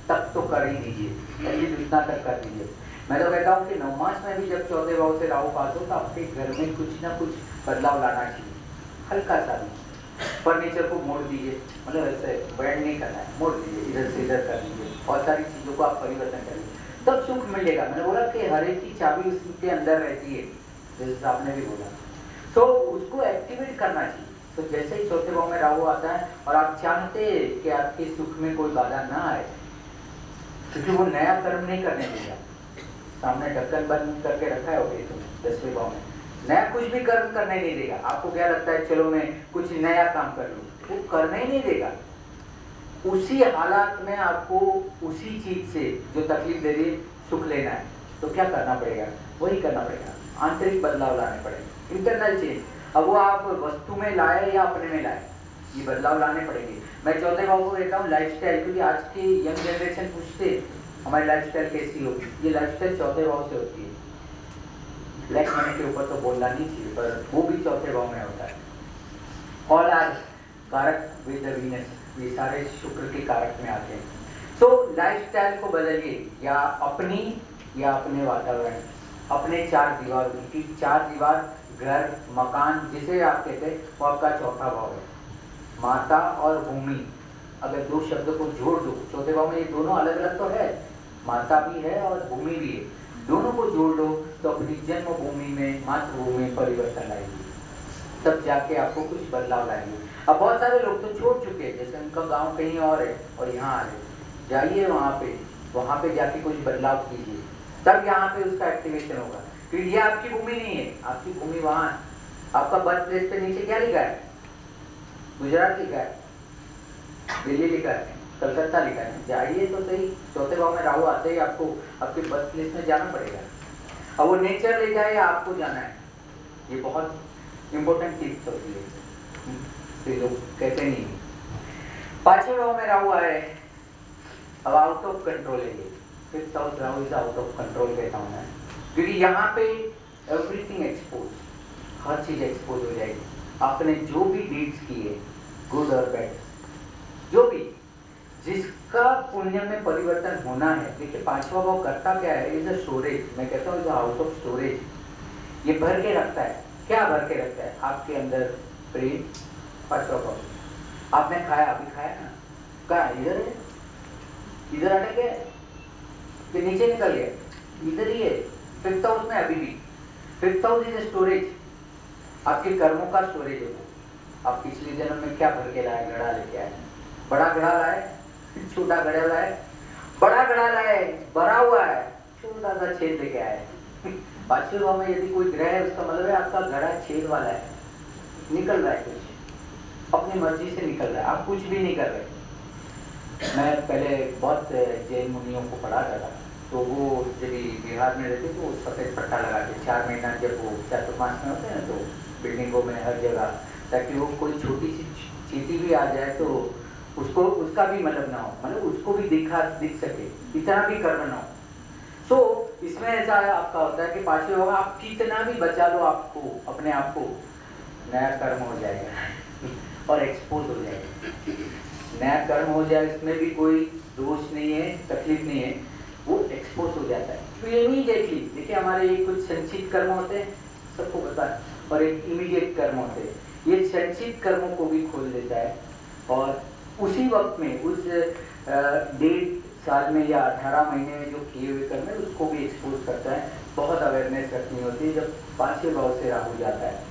तक तो कर ही दीजिए, एटलीस्ट उतना तक कर दीजिए। मैं तो कहता हूँ कि नवमास में भी जब चौथे भाव से राहु पास हो तो आपके घर में कुछ ना कुछ बदलाव लाना चाहिए, हल्का सा भी। फर्नीचर को मोड़ दीजिए, मतलब ऐसे बैंड नहीं करना है, मोड़ दीजिए, इधर से इधर कर लीजिए, बहुत सारी चीज़ों को आप परिवर्तन करिए, तब सुख मिलेगा। मैंने बोला कि हर एक की चाबी उसके अंदर रहती है, जैसे आपने भी बोला, तो उसको एक्टिवेट करना चाहिए। तो जैसे ही चौथे भाव में राहु आता है और आप चाहते हैं कि आपके सुख में कोई बाधा ना आए, क्योंकि वो नया कर्म नहीं करने देगा। सामने ढक्कन बंद करके रखा है ओके, तो 10वें भाव में नया कुछ भी कर्म करने नहीं देगा। आपको क्या लगता है चलो मैं कुछ नया काम कर लूँ, वो करने ही नहीं देगा। उसी हालात में आपको उसी चीज से जो तकलीफ दे रही है सुख लेना है, तो क्या करना पड़ेगा, वही करना पड़ेगा, आंतरिक बदलाव लाने पड़ेंगे, इंटरनल चेंज। अब वो आप वस्तु में लाए या अपने में लाए, ये बदलाव लाने पड़ेंगे। मैं चौथे भाव को कहता हूँ लाइफस्टाइल, क्योंकि आज की यंग जनरेशन पूछते हमारी लाइफस्टाइल कैसी होगी, ये लाइफस्टाइल चौथे भाव से होती है। ब्लैक मनी के ऊपर तो बोलना नहीं चाहिए, पर वो भी चौथे भाव में होता है। ऑल आर कारक विद द वीनस, ये सारे शुक्र के कारक में आते हैं। सो लाइफस्टाइल को बदलिए, या अपनी या अपने वातावरण, अपने चार दीवार की, चार दीवार घर मकान जिसे आप कहते हैं वो आपका चौथा भाव है। माता और भूमि, अगर दो शब्दों को जोड़ दो, चौथे भाव में ये दोनों अलग अलग तो है, माता भी है और भूमि भी है, दोनों को जोड़ दो तो अपनी जन्मभूमि में मातृभूमि में परिवर्तन आएगी, तब जाके आपको कुछ बदलाव लाएंगे। अब बहुत सारे लोग तो छोड़ चुके हैं, जैसे उनका गांव कहीं और है और यहाँ आ रहे, जाइए वहाँ पे जाके कुछ बदलाव कीजिए, तब यहाँ पे उसका एक्टिवेशन होगा। क्योंकि ये आपकी भूमि नहीं है, आपकी भूमि वहाँ। आपका बर्थ प्लेस पे नीचे क्या लिखा है, गुजरात लिखा है, दिल्ली लिखा है, कलकत्ता लिखा है, जाइए तो सही। चौथे भाव में राहु आते ही आपको आपके बर्थ प्लेस में जाना पड़ेगा। अब वो नेचर ले जाए या आपको जाना है, ये बहुत इंपॉर्टेंट टिप्स होती है, लोग कहते नहीं। पांचवें भाव में राहु आए, अब आउट ऑफ कंट्रोल है ये, fifth house Rahu is out of control कहता हूँ मैं, क्योंकि यहाँ पे एवरीथिंग एक्सपोज, हर चीज एक्सपोज हो जाएगी। आपने जो भी डीड्स किए, गुड और बैड, जो भी जिसका पुण्य में परिवर्तन होना है। देखिए पांचवा भाव करता क्या है, इज अ स्टोरेज, मैं कहता हूँ इज हाउस ऑफ स्टोरेज। ये भर के रखता है, क्या भर के रखता है, आपके अंदर प्रेम। पांचवा भाव आपने खाया, अभी खाया ना, कहा इधर है, इधर अटक गया कि नीचे निकल गया, इधर ही है। फिफ्थ हाउस में अभी भी, फिफ्थ हाउस इज स्टोरेज, आपके कर्मों का स्टोरेज होगा। आप पिछले जन्म में क्या भर के लाए, घड़ा लेके आए, बड़ा घड़ा लाए, छोटा घड़ा लाए, बड़ा घड़ा लाए भरा हुआ है, छोटा सा छेद लेके आए। पांचवें भाव में यदि कोई ग्रह है, उसका मतलब है आपका घड़ा छेद वाला है, निकल रहा है कुछ, अपनी मर्जी से निकल रहा है, आप कुछ भी नहीं कर रहे। मैं पहले बहुत जैन मुनियों को पढ़ाता था, तो वो जब बिहार में रहते तो सफेद पट्टा लगा के 4 महीना जब वो चातुर्मास में होते हैं ना, तो बिल्डिंगों में हर जगह, ताकि वो कोई छोटी सी चींटी भी आ जाए तो उसको उसका भी मतलब ना हो, मतलब उसको भी दिख सके, इतना भी कर्म ना हो। सो इसमें ऐसा आपका होता है कि पांचवें होगा, आप कितना भी बचा लो आपको, अपने आप को, नया कर्म हो जाएगा और एक्सपोज हो जाएगा। नया कर्म हो जाए, इसमें भी कोई दोष नहीं है, तकलीफ नहीं है, वो एक्सपोज हो जाता है। तो इमीडिएटली देखिए, हमारे ये कुछ संचित कर्म होते हैं, सबको पता है, और एक इमीडिएट कर्म होते हैं। ये संचित कर्मों को भी खोल देता है और उसी वक्त में, उस 1.5 साल में या 18 महीने में जो किए हुए कर्म है उसको भी एक्सपोज करता है। बहुत अवेयरनेस रखनी होती है जब पांचवें भाव से राहु जाता है।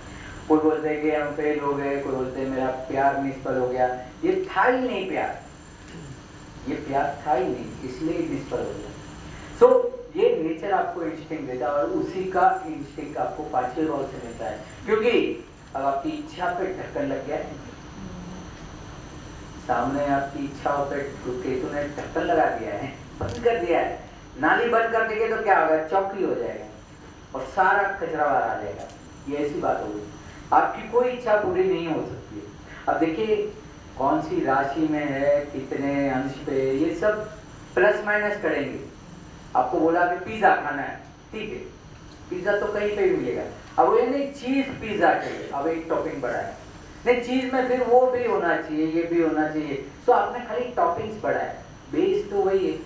कोई बोलते हैं कि हम फेल हो गए, कोई बोलते हैं मेरा प्यार निष्फल हो गया, ये था ही नहीं प्यार। ये प्यार था ही नहीं, इसलिए निष्फल हो गया। सो ये नेचर आपको इंस्टिंक्ट देता है और उसी का इंस्टिंक्ट आपको पांचवें भाव से मिलता है, क्योंकि अब आपकी इच्छा पे ढक्कन लग गया है, सामने आपकी इच्छाओं पे केतु ने ढक्कन लगा दिया है, बंद कर दिया है। नाली बंद कर देंगे तो क्या होगा, चौकी हो जाएगा और सारा कचरा बाहर आ जाएगा। ये ऐसी बात होगी, आपकी कोई इच्छा पूरी नहीं हो सकती है। अब देखिए कौन सी राशि में है, कितने अंश पे, ये सब प्लस माइनस करेंगे। आपको बोला कि पिज्जा खाना है, ठीक है, पिज्जा तो कहीं पे भी मिलेगा। अब ये नहीं चीज पिज्जा चाहिए, अब एक टॉपिंग बढ़ाया, नहीं चीज में फिर वो भी होना चाहिए, ये भी होना चाहिए। सो आपने खाली टॉपिंग्स बढ़ाए, बेस तो वही है,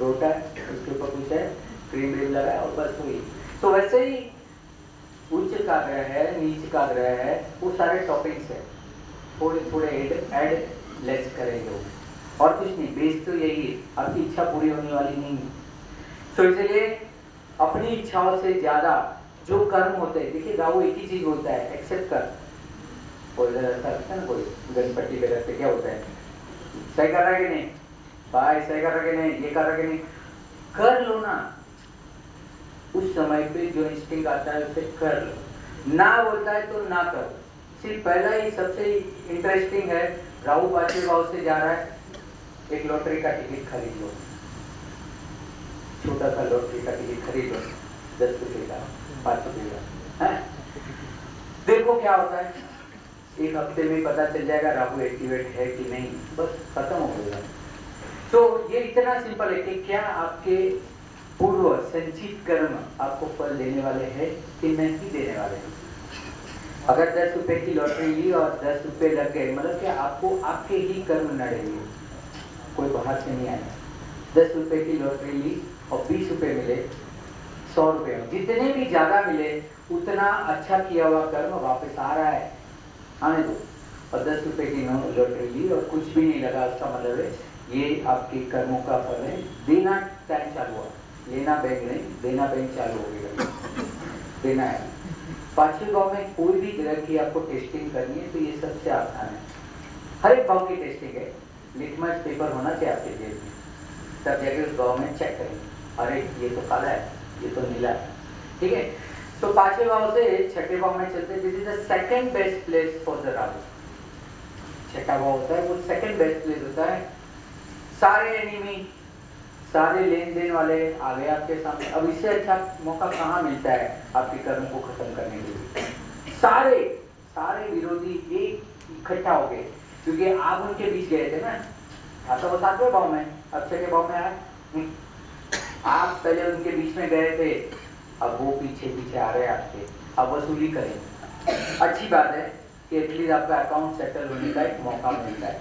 रोटा है, उसके ऊपर कुछ है, क्रीम व्रीम लगा है और बस वही। सो वैसे ही उच्च का ग्रह है, नीच का ग्रह है, वो सारे टॉपिक्स है, थोड़े थोड़े ऐड लेस करेंगे वो, और कुछ नहीं। बेस तो यही है, आपकी इच्छा पूरी होने वाली नहीं है। सो इसलिए अपनी इच्छाओं से ज्यादा जो कर्म होते हैं, देखिए राहु एक ही चीज बोलता है, एक्सेप्ट कर। कोई करता है ना, कोई गणपति पे रखते क्या होता है, सही कर रहा है कि नहीं भाई, सही कर रहा है कि नहीं, ये कर रहा है कि नहीं, कर लो ना। उस समय पे जो इंस्टिंक्ट आता है उसे कर लो, ना बोलता है तो ना करो। सिर्फ पहला ही सबसे इंटरेस्टिंग है, राहु पांचवें भाव से जा रहा है, एक लॉटरी का टिकट खरीद लो, छोटा सा लॉटरी का टिकट खरीद लो, 10 रुपए का, 5 रुपए का, है? देखो क्या होता है, एक हफ्ते में पता चल जाएगा राहु एक्टिवेट है कि नहीं, बस खत्म हो गया। तो ये इतना सिंपल है कि क्या आपके पूर्व संचित कर्म आपको फल देने वाले हैं कि नहीं देने वाले हैं। अगर 10 रुपए की लॉटरी ली और 10 रुपए लग गए, मतलब कि आपको आपके ही कर्म नड़ेंगे, कोई बाहर से नहीं आया। 10 रुपए की लॉटरी ली और 20 रुपए मिले, 100 रुपए में जितने भी ज्यादा मिले उतना अच्छा किया हुआ कर्म वापस आ रहा है, आने दो। और 10 रुपए की लॉटरी ली और कुछ भी नहीं लगा, उसका मतलब है ये आपके कर्मों का फल है। देना टाइम चालू हुआ, लेना बैंक नहीं, देना बैंक चालू हो गया, देना है। पांचवें भाव में कोई भी ग्रह की आपको टेस्टिंग करनी है तो ये सबसे आसान है, हर एक भाव की टेस्टिंग है। लिटमस पेपर होना चाहिए आपके जेब में, तब जाके उस भाव में चेक करेंगे, अरे ये तो काला है, ये तो नीला है, ठीक है। तो पांचवें भाव से छठे भाव में चलते हैं, this is the second best place for the Rahu. छठा भाव होता है वो सेकंड बेस्ट प्लेस होता है। सारे एनिमी, सारे लेन देन वाले आ गए आपके सामने। अब इससे अच्छा मौका कहाँ मिलता है आपके कर्म को खत्म करने के लिए। सारे सारे विरोधी एक इकट्ठा हो गए, क्योंकि आप उनके बीच गए थे ना। था तो वो 7वें भाव में, अब 6वें भाव में आए। आप पहले उनके बीच में गए थे, अब वो पीछे पीछे आ रहे हैं आपके, अब वसूली करें। अच्छी बात है कि एटलीस्ट आपका अकाउंट सेटल होने का एक मौका मिलता है।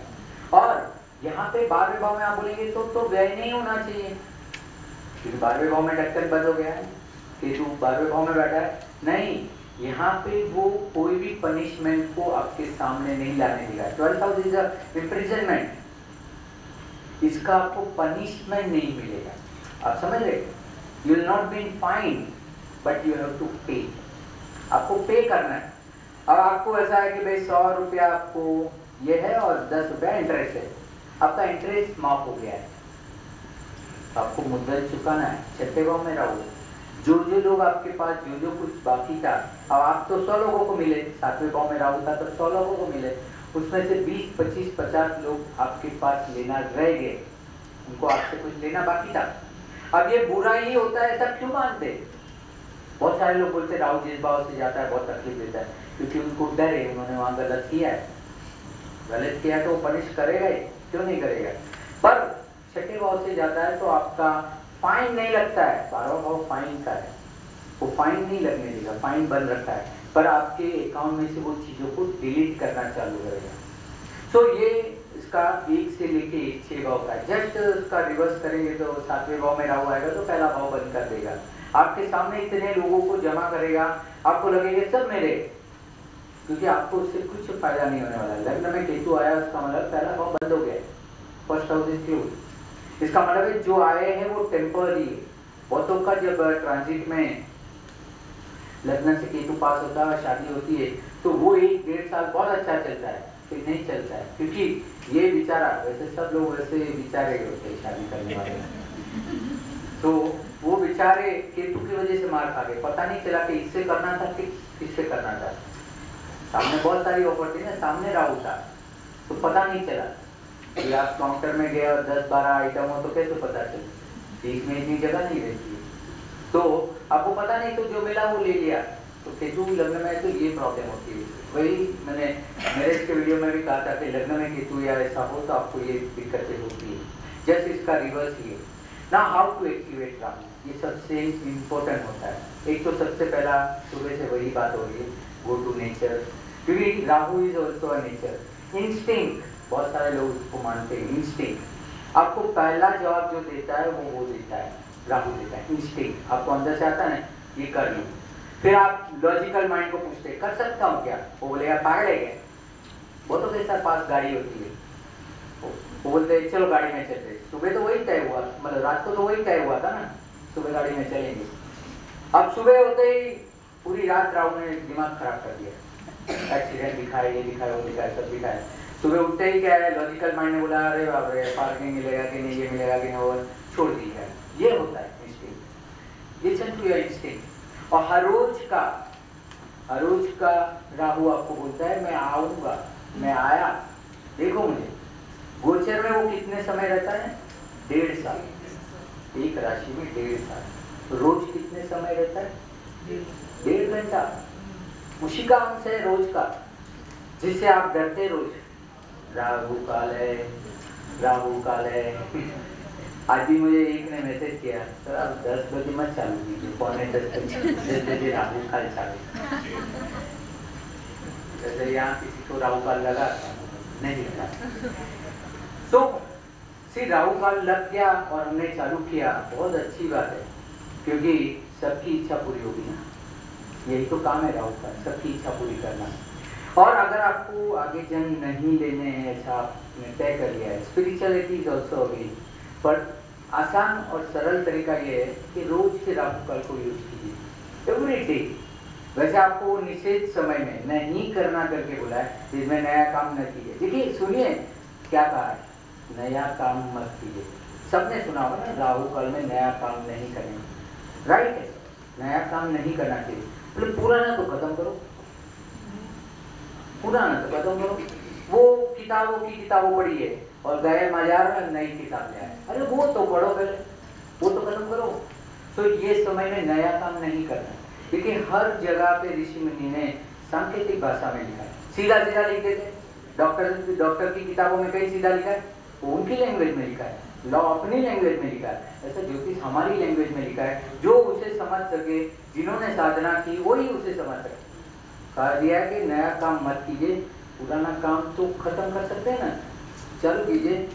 और यहाँ पे 12वें भाव में आप बोलेंगे तो व्यय नहीं होना चाहिए, क्योंकि 12वें भाव में ढक्कन बंद हो गया है, केतु 12वें भाव में बैठा है। नहीं, यहाँ पे वो कोई भी पनिशमेंट को आपके सामने नहीं लाने देगा। 12th हाउस इज इम्प्रिजनमेंट, इसका आपको पनिशमेंट नहीं मिलेगा। आप समझ रहे, you will not be fine but you have to pay, आपको पे करना है। अब आपको ऐसा है कि भाई 100 रुपया आपको ये है और 10 रुपया इंटरेस्ट है, आपका इंटरेस्ट माफ हो गया है, आपको मुद्दल चुकाना है। छठे भाव में राहु, जो लोग आपके पास जो कुछ बाकी था, अब आप तो 100 लोगों को मिले, 7वें भाव में राहु था तो 100 लोगों को मिले, उसमें से 20, 25, 50 लोग आपके पास लेना रह गए, उनको आपसे कुछ लेना बाकी था। अब ये बुरा ही होता है, ऐसा क्यों मानते? बहुत सारे लोग बोलते राहु जिस भाव से जाता है बहुत तकलीफ देता है, क्योंकि उनको डर है, उन्होंने वहां गलत किया है, गलत किया तो वो पनिश करेगा ही, क्यों नहीं करेगा। पर छठे भाव से जाता है तो आपका फाइन नहीं लगता है, 12वां भाव फाइन का है, वो फाइन नहीं लगने देगा, फाइन बंद रखा है, पर आपके अकाउंट में से वो चीजों को डिलीट करना चालू करेगा। सो ये इसका 1 से लेके 6 भाव का, जस्ट उसका रिवर्स करेंगे तो 7वें भाव में राहु आएगा तो पहला भाव बंद कर देगा, आपके सामने इतने लोगों को जमा करेगा, आपको लगेगा सब मेरे, क्योंकि आपको उससे कुछ फायदा नहीं होने वाला। लग्न में केतु आया, उसका मतलब पहला भाव बंद हो गया, फर्स्ट हाउस इज क्लोज। इसका मतलब है जो आए हैं वो टेम्पररी है। बहुतों का जब ट्रांजिट में लग्न से केतु पास होता है, शादी होती है, तो वो 1-1.5 साल बहुत अच्छा चलता है, फिर नहीं चलता है, क्योंकि ये विचारा, वैसे सब लोग वैसे विचारे होते हैं शादी करने वाले, तो वो बेचारे केतु की वजह से मार खा गए, पता नहीं चला कि इससे करना था कि किससे करना था। सामने बहुत सारी ऑफर थी ना, सामने राहु था, तो पता नहीं चला कि आप काउंटर में गए और 10-12 आइटम हो तो कैसे पता चले, बीच में इतनी जगह नहीं रहती है, तो आपको पता नहीं, तो जो मिला वो ले लिया। तो केतु लग्न में तो ये प्रॉब्लम होती है। वही मैंने मैरिज के वीडियो में भी कहा था कि लग्न में केतु या ऐसा हो तो आपको ये दिक्कतें होती है। जस्ट इसका रिवर्स ही है ना, हाउ टू एक्टिवेट राहु, ये सबसे इम्पोर्टेंट होता है। एक तो सबसे पहला सुबह से वही बात हो रही है, गो टू नेचर, क्योंकि Rahu is also a nature. Instinct, बहुत सारे लोग उसको मानते हैं, इंस्टिंक्ट आपको पहला जवाब जो देता है वो देता है, राहु देता है। इंस्टिंक्ट आपको अंदर से आता है ना, ये कर लूँ। फिर आप लॉजिकल माइंड को पूछते कर सकता हूँ क्या, वो बोलेगा पागल है क्या, बहुतों के साथ पास गाड़ी होती है, वो बोलते चलो गाड़ी में चलते। सुबह तो वही तय हुआ, मतलब रात को तो वही तय हुआ था ना, सुबह गाड़ी में चलेंगे। अब सुबह होते ही पूरी रात राहु ने दिमाग खराब कर दिया, एक्सीडेंट दिखाए, ये दिखाए, वो दिखाए, सब दिखाए। सुबह उठते ही क्या है, लॉजिकल माइंड ने बोला अरे बाप रे पार्किंग मिलेगा कि नहीं, ये मिलेगा कि नहीं, वो छोड़ दी है। ये होता है instinct, listen to your instinct. और हर रोज का राहु आपको बोलता है मैं आऊंगा, मैं आया, देखो मुझे। गोचर में वो कितने समय रहता है, 1.5 साल, एक राशि में 1.5 साल। रोज कितने समय रहता है, 1.5 घंटा। उसी का अंश है रोज का, जिससे आप डरते रोज, राहु काल है, राहु काल है। आज भी मुझे एक ने मैसेज किया, सर आप 10 बजे मत चालू कीजिए, 9:45 बजे राहु काल चालू। जैसे यहाँ किसी को राहु काल लगा नहीं लगा, सो राहु काल लग गया और हमने चालू किया, बहुत अच्छी बात है, क्योंकि सबकी इच्छा पूरी होगी ना, यही तो काम है राहु का, सबकी इच्छा पूरी करना। और अगर आपको आगे जन्म नहीं लेने हैं, ऐसा आपने तय कर लिया है, स्पिरिचुअलिटी इज ऑल्सो अवेलेबल, पर आसान और सरल तरीका ये है कि रोज के राहु काल को यूज कीजिए, एवरी डे। वैसे आपको निश्चित समय में नहीं करना करके बोला है, जिसमें नया काम न कीजिए। देखिए सुनिए क्या कहा है, नया काम मत कीजिए। सबने सुना होगा ना, राहु काल में नया काम नहीं करेंगे, राइट है, नया काम नहीं करना चाहिए। मतलब पुराना तो खत्म करो, पुराना तो खत्म करो। वो किताबों की किताबों पढ़ी है और गए बाजार में नई किताब ले आए, अरे वो तो पढ़ो पहले, वो तो खत्म करो। तो ये समय में नया काम नहीं करना। देखिए हर जगह पे ऋषि मुनि ने सांकेतिक भाषा में लिखा है, सीधा सीधा लिख देते। डॉक्टर की किताबों में कई सीधा लिखा है, वो उनकी लैंग्वेज में लिखा है, लॉ अपनी लैंग्वेज में लिखा है, ऐसा ज्योतिष हमारी लैंग्वेज में लिखा है, जो उसे समझ सके, जिन्होंने साधना की वही उसे समझ सके। कहा दिया है कि नया काम मत कीजिए, पुराना काम तो खत्म कर सकते हैं ना, चालू कीजिए।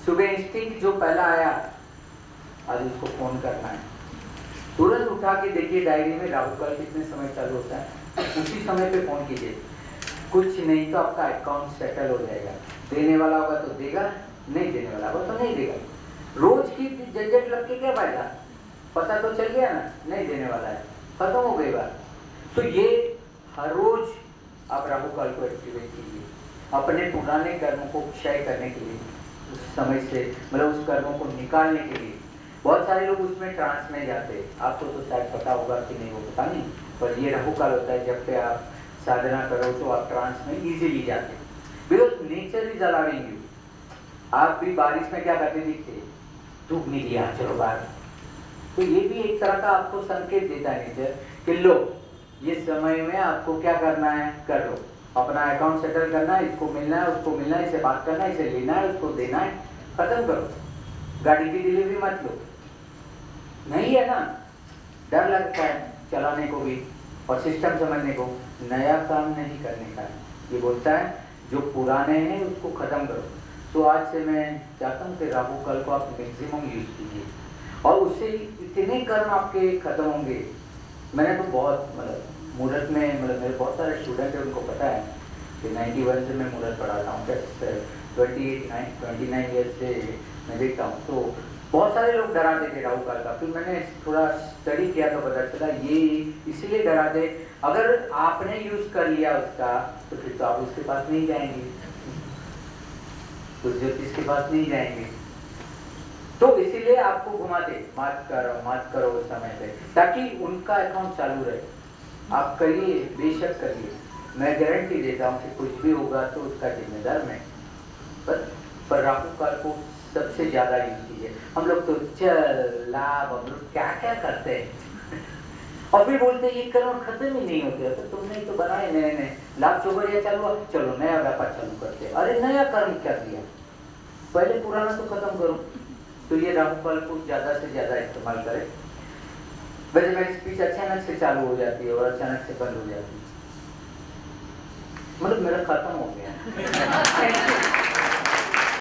सुबह इंस्टिंक्ट जो पहला आया, आज उसको फोन करना है, तुरंत उठा के देखिए डायरी में राहु काल कितने समय चालू होता है, उसी समय पे फोन कीजिए। कुछ नहीं तो आपका अकाउंट सेटल हो जाएगा, देने वाला होगा तो देगा, नहीं देने वाला होगा तो नहीं देगा। रोज की झंझट लग के क्या फायदा, पता तो चल गया ना नहीं देने वाला है, खत्म हो गई बात। तो ये हर रोज आप राहु काल को एक्टिवेट कीजिए, अपने पुराने कर्मों को क्षय करने के लिए, उस समय से मतलब उस कर्मों को निकालने के लिए। बहुत सारे लोग उसमें ट्रांस में जाते हैं, आपको तो शायद पता होगा कि नहीं वो पता नहीं, पर ये राहु काल होता है जब पे आप साधना करो तो आप ट्रांस में इजीली जाते हैं, because nature is allowing you. आप भी बारिश में क्या करते दिखते, धूप निकली आ चलो बाहर, तो ये भी एक तरह का आपको संकेत देता है नेचर कि लो ये समय में आपको क्या करना है कर लो, अपना अकाउंट सेटल करना है, इसको मिलना है, उसको मिलना है, इसे बात करना है, इसे लेना है, उसको देना है, खत्म करो। गाड़ी की डिलीवरी मत लो, नहीं है ना, डर लगता है चलाने को भी और सिस्टम समझने को, नया काम नहीं करने का। ये बोलता है जो पुराने हैं उसको खत्म करो। तो आज से मैं चाहता हूँ कि राहु काल को आप मैक्सिमम यूज कीजिए और उससे इतने कर्म आपके खत्म होंगे। मैंने तो बहुत मतलब मुहूर्त में, मतलब मेरे बहुत सारे स्टूडेंट हैं, उनको पता है कि 91 से मैं मुहूर्त पढ़ाता हूँ, 29 ईयर्स से मैं देखता हूँ। तो बहुत सारे लोग डराते थे राहु काल का, फिर मैंने थोड़ा स्टडी किया तो पता चला ये इसलिए डराते, अगर आपने यूज कर लिया उसका तो फिर तो आप उसके पास नहीं जाएंगे। तो ज्योतिष के पास नहीं जाएंगे। तो इसीलिए आपको घुमाते, मत करो उस समय पे, ताकि उनका अकाउंट चालू रहे। आप करिए, बेशक करिए, मैं गारंटी देता हूँ कि कुछ भी होगा तो उसका जिम्मेदार मैं। पर राहु काल को सबसे ज्यादा यूज कीजिए। हम लोग तो चल लाभ, हम लोग क्या क्या करते हैं और फिर बोलते हैं ये कर्म खत्म ही नहीं होते। तो तुमने तो बनाए नए नए लाभ, चौबरिया चालू, चलो नया व्यापार चालू करते हैं। अरे नया कर्म क्या किया, पहले पुराना तो खत्म करो। तो ये राहु काल को ज्यादा से ज्यादा इस्तेमाल करें। वैसे मेरी स्पीच अचानक से चालू हो जाती है और अचानक से बंद हो जाती है, मतलब मेरा खत्म हो गया।